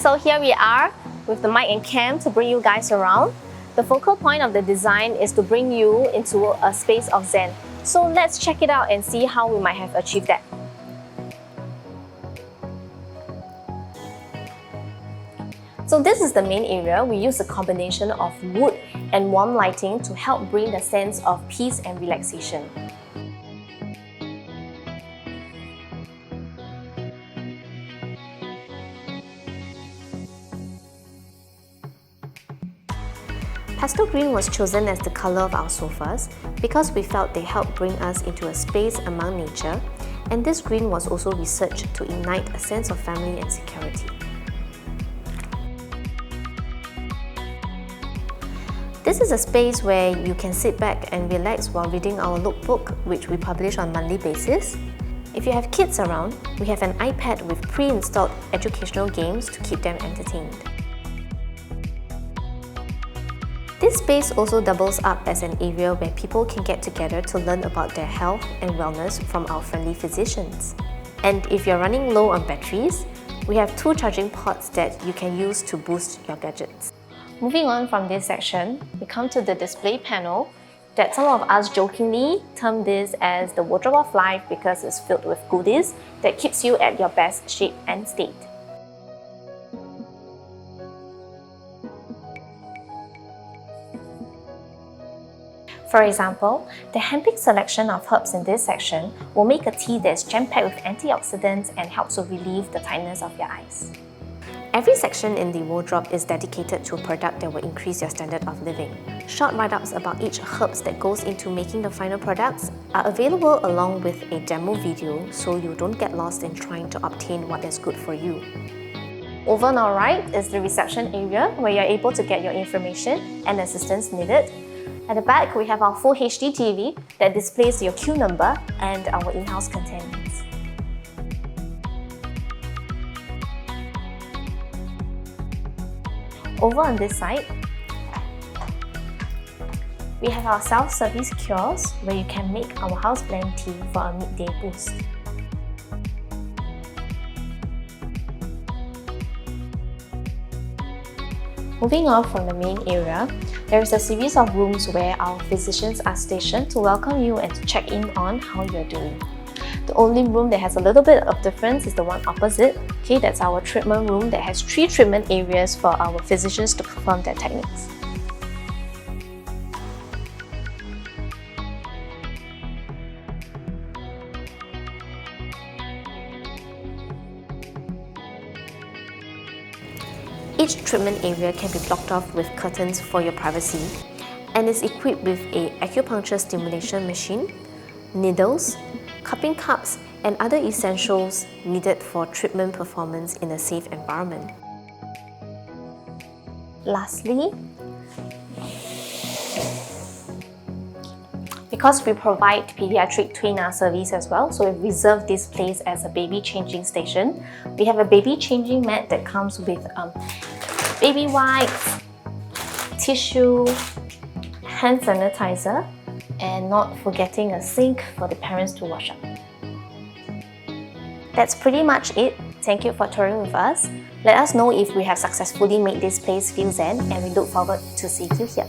so here we are with the mic and cam to bring you guys around. The focal point of the design is to bring you into a space of Zen. So let's check it out and see how we might have achieved that. So this is the main area. We use a combination of wood and warm lighting to help bring the sense of peace and relaxation. Pastel green was chosen as the color of our sofas because we felt they helped bring us into a space among nature, and this green was also researched to ignite a sense of family and security. This is a space where you can sit back and relax while reading our lookbook, which we publish on a monthly basis. If you have kids around, we have an iPad with pre-installed educational games to keep them entertained. This space also doubles up as an area where people can get together to learn about their health and wellness from our friendly physicians. And if you're running low on batteries, we have 2 charging ports that you can use to boost your gadgets. Moving on from this section, we come to the display panel that some of us jokingly term this as the wardrobe of life because it's filled with goodies that keeps you at your best shape and state. For example, the handpicked selection of herbs in this section will make a tea that's jam-packed with antioxidants and helps to relieve the tightness of your eyes. Every section in the wardrobe is dedicated to a product that will increase your standard of living. Short write-ups about each herbs that goes into making the final products are available along with a demo video so you don't get lost in trying to obtain what is good for you. Over on our right is the reception area where you're able to get your information and assistance needed. At the back, we have our full HD TV that displays your queue number and our in-house contents. Over on this side, we have our self-service kiosk where you can make our house blend tea for a midday boost. Moving on from the main area, there is a series of rooms where our physicians are stationed to welcome you and to check in on how you're doing. The only room that has a little bit of difference is the one opposite. Okay, that's our treatment room that has 3 treatment areas for our physicians to perform their techniques. Each treatment area can be blocked off with curtains for your privacy and is equipped with an acupuncture stimulation machine, needles, cupping cups, and other essentials needed for treatment performance in a safe environment. Lastly, because we provide pediatric tweener service as well, so we've reserved this place as a baby changing station. We have a baby changing mat that comes with baby wipes, tissue, hand sanitizer, and not forgetting a sink for the parents to wash up. That's pretty much it. Thank you for touring with us. Let us know if we have successfully made this place feel zen, and we look forward to seeing you here.